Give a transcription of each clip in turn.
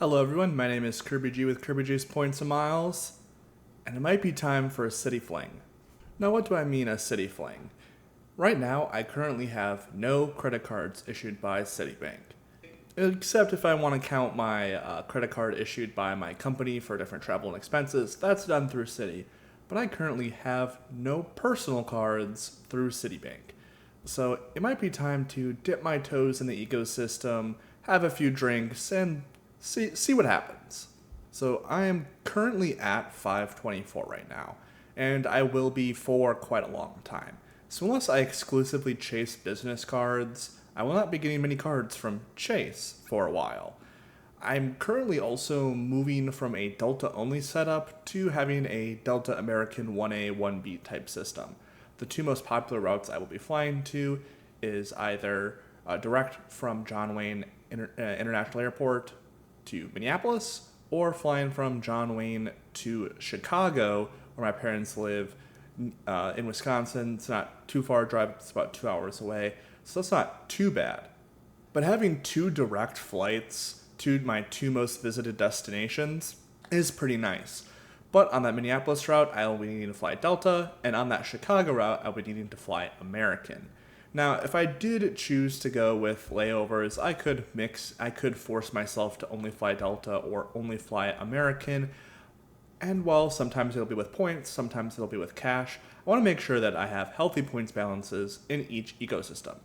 Hello everyone, my name is Kirby G with Kirby G's Points and Miles, and it might be time for a Citi Fling. Now what do I mean a Citi Fling? Right now, I currently have no credit cards issued by Citibank. Except if I want to count my credit card issued by my company for different travel and expenses, that's done through Citi. But I currently have no personal cards through Citibank. So it might be time to dip my toes in the ecosystem, have a few drinks, and see what happens. So I am currently at 524 right now, and I will be for quite a long time. So unless I exclusively chase business cards, I will not be getting many cards from Chase for a while. I'm currently also moving from a Delta only setup to having a Delta American 1A 1B type system. The two most popular routes I will be flying to is either direct from John Wayne International Airport to Minneapolis, or flying from John Wayne to Chicago, where my parents live in Wisconsin. It's not too far a drive, it's about 2 hours away, so that's not too bad. But having two direct flights to my two most visited destinations is pretty nice. But on that Minneapolis route, I'll be needing to fly Delta, and on that Chicago route, I'll be needing to fly American. Now, if I did choose to go with layovers, I could force myself to only fly Delta or only fly American. And while sometimes it'll be with points, sometimes it'll be with cash, I want to make sure that I have healthy points balances in each ecosystem.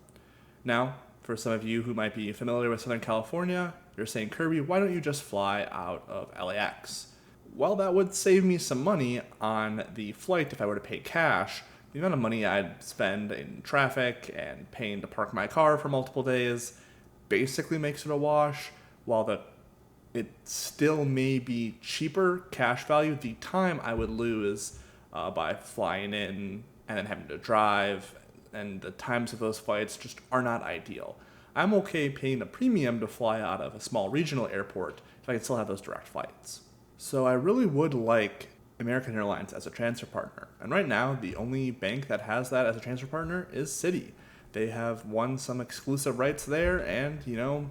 Now, for some of you who might be familiar with Southern California, you're saying, Kirby, why don't you just fly out of LAX? Well, that would save me some money on the flight if I were to pay cash. The amount of money I'd spend in traffic and paying to park my car for multiple days basically makes it a wash, while it still may be cheaper cash value. The time I would lose by flying in and then having to drive, and the times of those flights just are not ideal. I'm okay paying a premium to fly out of a small regional airport if I can still have those direct flights. So I really would like American Airlines as a transfer partner. And right now, the only bank that has that as a transfer partner is Citi. They have won some exclusive rights there, and it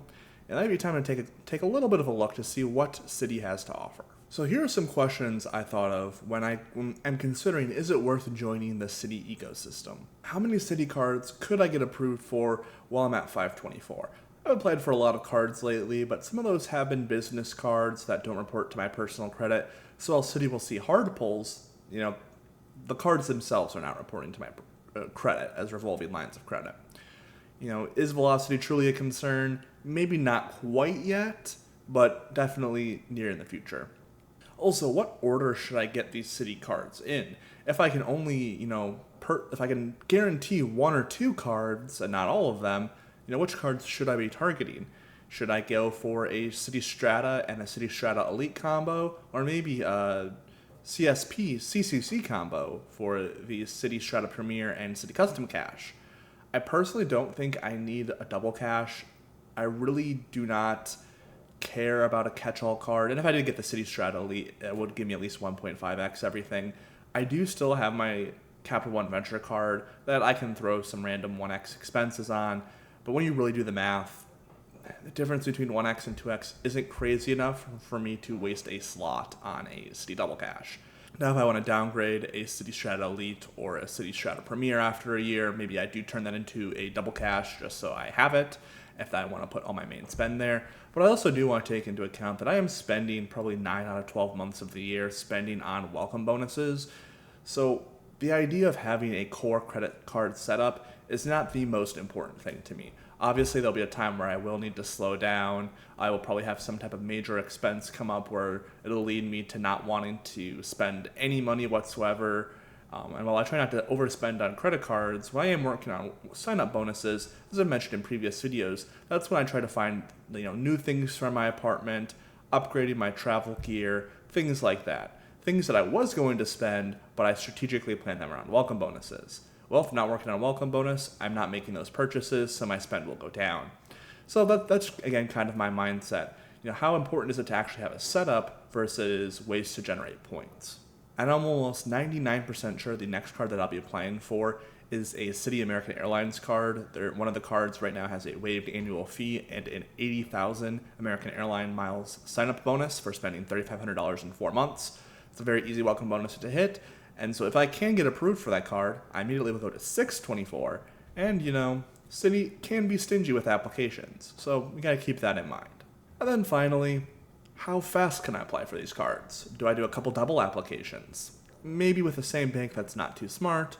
might be time to take a little bit of a look to see what Citi has to offer. So here are some questions I thought of when I'm considering, is it worth joining the Citi ecosystem? How many Citi cards could I get approved for while I'm at 524? I've applied for a lot of cards lately, but some of those have been business cards that don't report to my personal credit. So while Citi will see hard pulls, the cards themselves are not reporting to my credit as revolving lines of credit. Is velocity truly a concern? Maybe not quite yet, but definitely near in the future. Also, what order should I get these Citi cards in? If I can only, if I can guarantee one or two cards and not all of them, which cards should I be targeting? Should I go for a Citi Strata and a Citi Strata Elite combo, or maybe a CSP CCC combo for the Citi Strata Premier and Citi Custom Cash? I personally don't think I need a double cash. I really do not care about a catch-all card, and if I did get the Citi Strata Elite, it would give me at least 1.5x everything. I do still have my Capital One Venture card that I can throw some random 1x expenses on, but when you really do the math, the difference between 1x and 2x isn't crazy enough for me to waste a slot on a Citi Double Cash. Now, if I want to downgrade a Citi Strata Elite or a Citi Strata Premier after a year, maybe I do turn that into a Double Cash just so I have it, if I want to put all my main spend there. But I also do want to take into account that I am spending probably 9 out of 12 months of the year spending on welcome bonuses. So the idea of having a core credit card setup is not the most important thing to me. Obviously, there'll be a time where I will need to slow down. I will probably have some type of major expense come up where it'll lead me to not wanting to spend any money whatsoever. And while I try not to overspend on credit cards, when I am working on sign-up bonuses, as I mentioned in previous videos, that's when I try to find new things for my apartment, upgrading my travel gear, things like that. Things that I was going to spend, but I strategically planned them around welcome bonuses. Well, if I'm not working on a welcome bonus, I'm not making those purchases, so my spend will go down. So that's, again, kind of my mindset. How important is it to actually have a setup versus ways to generate points? And I'm almost 99% sure the next card that I'll be applying for is a Citi American Airlines card. One of the cards right now has a waived annual fee and an 80,000 American Airline miles sign-up bonus for spending $3,500 in 4 months. It's a very easy welcome bonus to hit, and so if I can get approved for that card, I immediately will go to 624, and Citi can be stingy with applications, so we gotta keep that in mind. And then finally, how fast can I apply for these cards? Do I do a couple double applications? Maybe with the same bank, that's not too smart,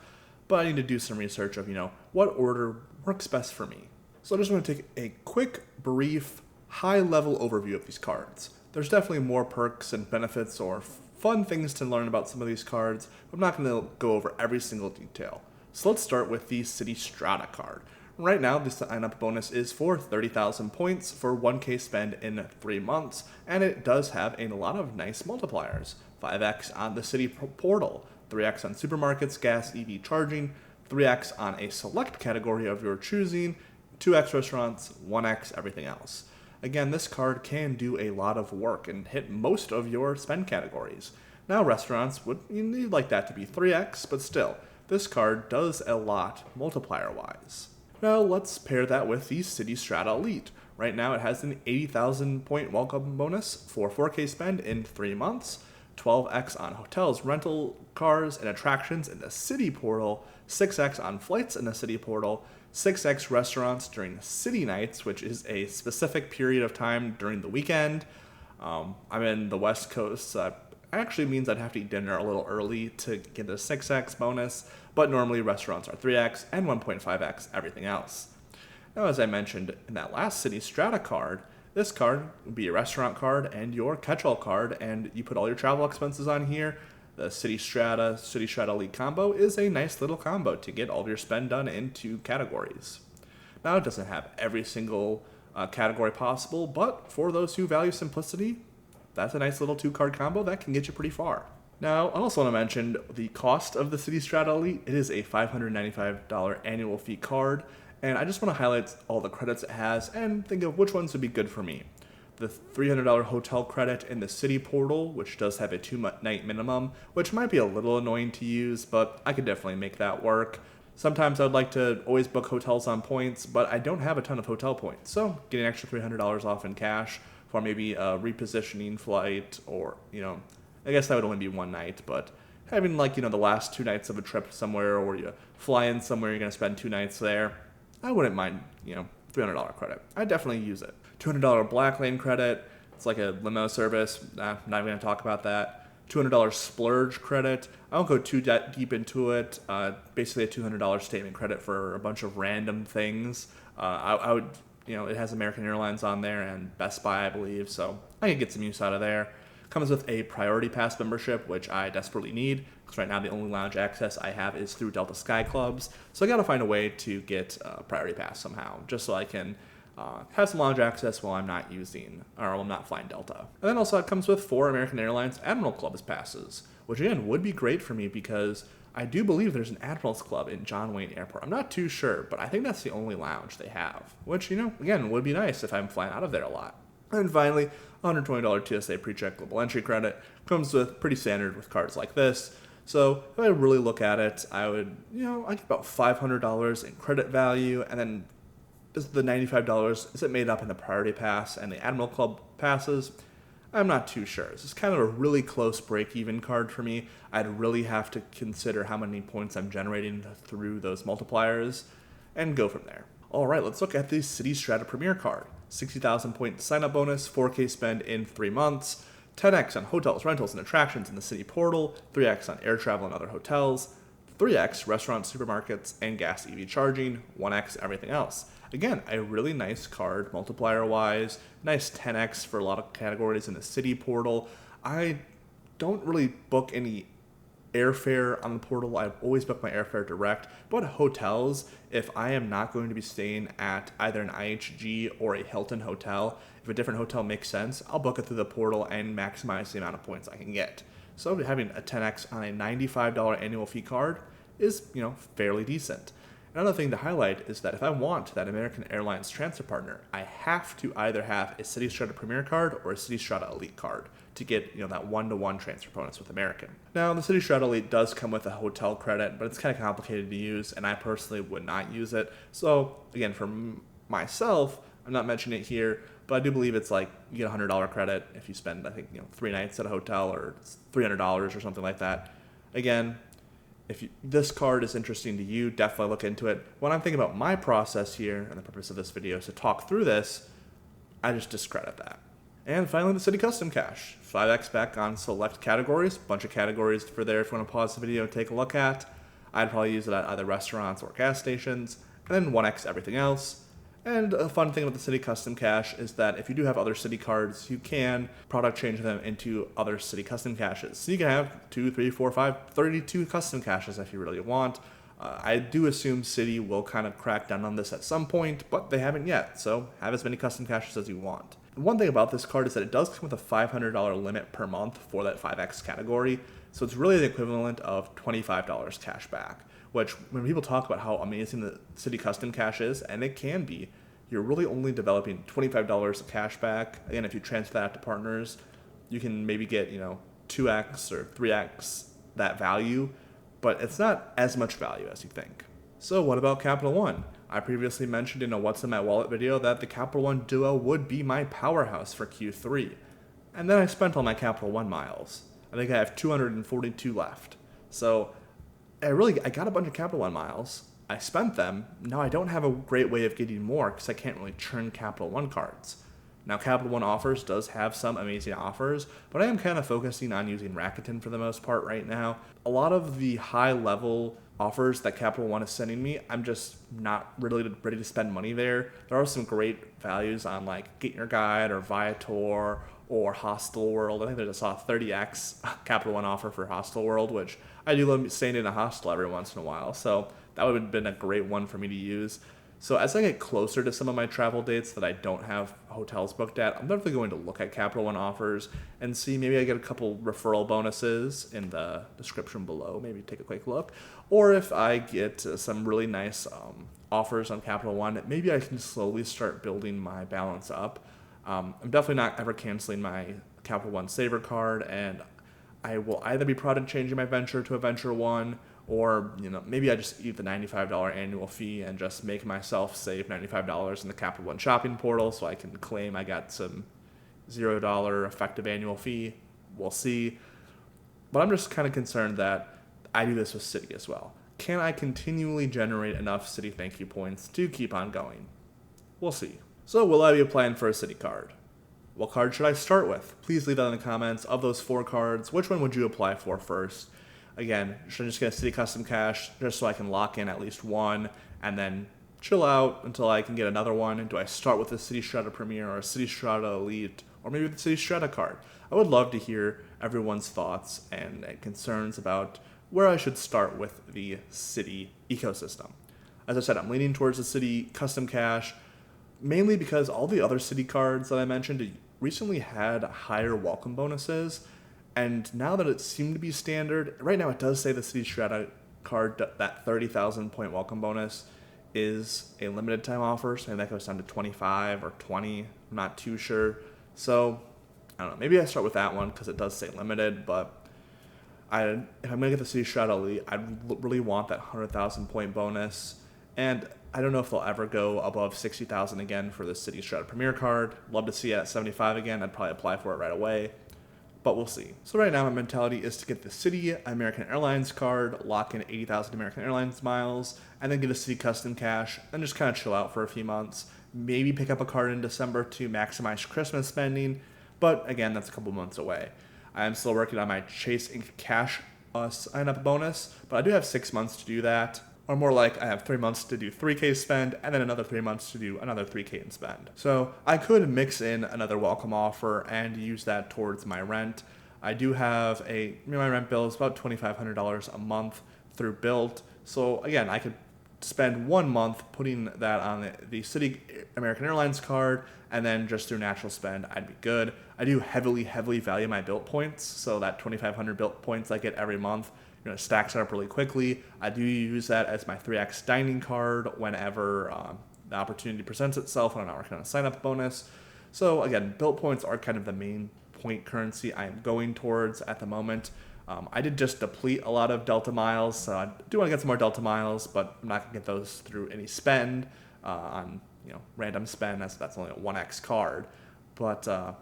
but I need to do some research of, what order works best for me. So I just want to take a quick, brief, high-level overview of these cards. There's definitely more perks and benefits or fun things to learn about some of these cards, but I'm not going to go over every single detail. So let's start with the Citi Strata card. Right now, the sign-up bonus is for 30,000 points for 1K spend in 3 months, and it does have a lot of nice multipliers. 5x on the Citi portal, 3x on supermarkets, gas, EV charging, 3x on a select category of your choosing, 2x restaurants, 1x everything else. Again, this card can do a lot of work and hit most of your spend categories. Now, restaurants you'd like that to be 3x, but still, this card does a lot multiplier-wise. Now let's pair that with the Citi Strata Elite. Right now it has an 80,000 point welcome bonus for 4K spend in 3 months, 12x on hotels, rental cars, and attractions in the Citi portal, 6x on flights in the Citi portal, 6x restaurants during Citi nights, which is a specific period of time during the weekend. I'm in the West Coast, so that actually means I'd have to eat dinner a little early to get the 6x bonus, but normally restaurants are 3x and 1.5x everything else. Now, as I mentioned in that last Citi Strata card, this card would be a restaurant card and your catch-all card, and you put all your travel expenses on here. The Citi Strata Elite combo is a nice little combo to get all of your spend done in 2 categories. Now, it doesn't have every single category possible, but for those who value simplicity, that's a nice little 2-card combo that can get you pretty far. Now, I also want to mention the cost of the Citi Strata Elite. It is a $595 annual fee card, and I just want to highlight all the credits it has and think of which ones would be good for me. The $300 hotel credit in the Citi portal, which does have a 2-night minimum, which might be a little annoying to use, but I could definitely make that work. Sometimes I would like to always book hotels on points, but I don't have a ton of hotel points, so getting an extra $300 off in cash for maybe a repositioning flight, or, I guess that would only be 1 night, but having the last 2 nights of a trip somewhere, or you fly in somewhere, you're going to spend 2 nights there, I wouldn't mind, $300 credit. I'd definitely use it. $200 Black Lane credit, it's like a limo service, not even going to talk about that. $200 Splurge credit, I won't go too deep into it, basically a $200 statement credit for a bunch of random things. I would, it has American Airlines on there and Best Buy, I believe, so I can get some use out of there. Comes with a Priority Pass membership, which I desperately need, because right now the only lounge access I have is through Delta Sky Clubs, so I gotta find a way to get Priority Pass somehow, just so I can have some lounge access while I'm not I'm not flying Delta. And then also it comes with 4 American Airlines Admiral Clubs passes, which again would be great for me because I do believe there's an Admirals Club in John Wayne Airport. I'm not too sure, but I think that's the only lounge they have, which, again, would be nice if I'm flying out of there a lot. And finally, $120 TSA PreCheck Global Entry credit comes with pretty standard with cards like this. So if I really look at it, I would, I get about $500 in credit value, and then is the $95, is it made up in the Priority Pass and the Admiral Club passes? I'm not too sure. This is kind of a really close break-even card for me. I'd really have to consider how many points I'm generating through those multipliers and go from there. All right, let's look at the Citi Strata Premier card. 60,000 point sign-up bonus, 4K spend in 3 months, 10x on hotels, rentals, and attractions in the Citi portal, 3x on air travel and other hotels, 3x restaurants, supermarkets, and gas EV charging, 1x everything else. Again, a really nice card multiplier-wise, nice 10x for a lot of categories in the Citi portal. I don't really book any airfare on the portal. I always book my airfare direct. But hotels, if I am not going to be staying at either an IHG or a Hilton hotel, if a different hotel makes sense, I'll book it through the portal and maximize the amount of points I can get. So having a 10x on a $95 annual fee card is, fairly decent. Another thing to highlight is that if I want that American Airlines transfer partner, I have to either have a Citi Strata Premier card or a Citi Strata Elite card to get that one-to-one transfer bonus with American. Now, the Citi Strata Elite does come with a hotel credit, but it's kind of complicated to use, and I personally would not use it. So again, for myself, I'm not mentioning it here, but I do believe it's like you get a $100 credit if you spend, I think, 3 nights at a hotel, or it's $300 or something like that. Again, if this card is interesting to you, definitely look into it. When I'm thinking about my process here, and the purpose of this video is to talk through this, I just discredit that. And finally, the Citi Custom Cash. 5x back on select categories. Bunch of categories for there if you want to pause the video and take a look at. I'd probably use it at either restaurants or gas stations. And then 1x everything else. And a fun thing about the Citi Custom Cash is that if you do have other Citi cards, you can product change them into other Citi Custom Caches. So you can have 2, 3, 4, 5, 32 custom caches if you really want. I do assume Citi will kind of crack down on this at some point, but they haven't yet, so have as many custom caches as you want. One thing about this card is that it does come with a $500 limit per month for that 5x category, so it's really the equivalent of $25 cash back, which when people talk about how amazing the Citi Custom Cash is, and it can be, you're really only developing $25 of cash back. Again, if you transfer that to partners, you can maybe get 2x or 3x that value, but it's not as much value as you think. So what about Capital One? I previously mentioned in a What's in My Wallet video that the Capital One Duo would be my powerhouse for Q3. And then I spent all my Capital One miles. I think I have 242 left. So I got a bunch of Capital One miles. I spent them. Now I don't have a great way of getting more because I can't really churn Capital One cards. Now, Capital One Offers does have some amazing offers, but I am kind of focusing on using Rakuten for the most part right now. A lot of the high-level offers that Capital One is sending me, I'm just not really ready to spend money there. There are some great values on like Get Your Guide or Viator or Hostel World. I think I just saw a 30x Capital One offer for Hostel World, which I do love staying in a hostel every once in a while. So that would have been a great one for me to use. So as I get closer to some of my travel dates that I don't have hotels booked at, I'm definitely going to look at Capital One offers and see maybe I get a couple referral bonuses in the description below. Maybe take a quick look. Or if I get some really nice offers on Capital One, maybe I can slowly start building my balance up. I'm definitely not ever canceling my Capital One Saver card, and I will either be product changing my Venture to a Venture One, or maybe I just eat the $95 annual fee and just make myself save $95 in the Capital One shopping portal so I can claim I got some $0 effective annual fee. We'll see. But I'm just kind of concerned that I do this with Citi as well. Can I continually generate enough Citi thank you points to keep on going? We'll see. So will I be applying for a Citi card? What card should I start with? Please leave that in the comments. Of those 4 cards, which one would you apply for first? Again, should I just get a Citi Custom Cash just so I can lock in at least one and then chill out until I can get another one? And do I start with a Citi Strata Premier or a Citi Strata Elite or maybe the Citi Strata card? I would love to hear everyone's thoughts and concerns about where I should start with the Citi ecosystem. As I said, I'm leaning towards the Citi Custom Cash, mainly because all the other Citi cards that I mentioned recently had higher welcome bonuses. And now that it seemed to be standard, right now it does say the Citi Strata card, that 30,000 point welcome bonus is a limited time offer. So maybe that goes down to 25 or 20. I'm not too sure. So I don't know. Maybe I start with that one because it does say limited. But if I'm going to get the Citi Strata Elite, I really want that 100,000 point bonus. And I don't know if they'll ever go above 60,000 again for the Citi Strata Premier card. Love to see it at 75 again. I'd probably apply for it right away. But we'll see. So right now my mentality is to get the Citi American Airlines card, lock in 80,000 American Airlines miles, and then get a Citi Custom Cash, and just kind of chill out for a few months. Maybe pick up a card in December to maximize Christmas spending, but again, that's a couple months away. I am still working on my Chase Inc. Cash sign-up bonus, but I do have 6 months to do that. Or more like I have 3 months to do 3K spend and then another 3 months to do another 3K in spend. So I could mix in another welcome offer and use that towards my rent. I do have my rent bill is about $2,500 a month through Built. So again, I could spend 1 month putting that on the Citi American Airlines card and then just through natural spend, I'd be good. I do heavily value my Built points. So that 2,500 Built points I get every month stacks up really quickly. I do use that as my 3x dining card whenever the opportunity presents itself when I'm not working on a sign up bonus. So again, built points are kind of the main point currency I am going towards at the moment. I did just deplete a lot of Delta miles, so I do want to get some more Delta miles, but I'm not going to get those through any spend on random spend, as that's only a 1x card. But yeah,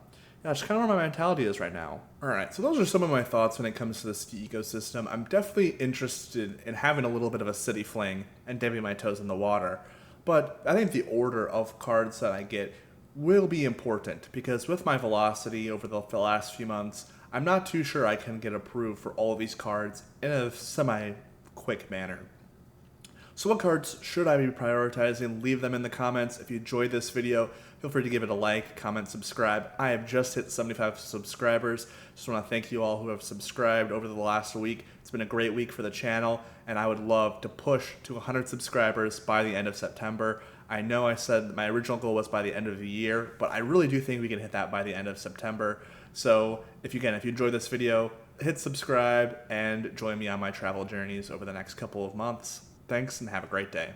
that's kind of where my mentality is right now. All right, so those are some of my thoughts when it comes to the Citi ecosystem. I'm definitely interested in having a little bit of a Citi fling and dipping my toes in the water. But I think the order of cards that I get will be important, because with my velocity over the last few months, I'm not too sure I can get approved for all of these cards in a semi-quick manner. So what cards should I be prioritizing? Leave them in the comments. If you enjoyed this video, feel free to give it a like, comment, subscribe. I have just hit 75 subscribers. Just want to thank you all who have subscribed over the last week. It's been a great week for the channel, and I would love to push to 100 subscribers by the end of September. I know I said my original goal was by the end of the year, but I really do think we can hit that by the end of September. So if you enjoyed this video, hit subscribe and join me on my travel journeys over the next couple of months. Thanks and have a great day.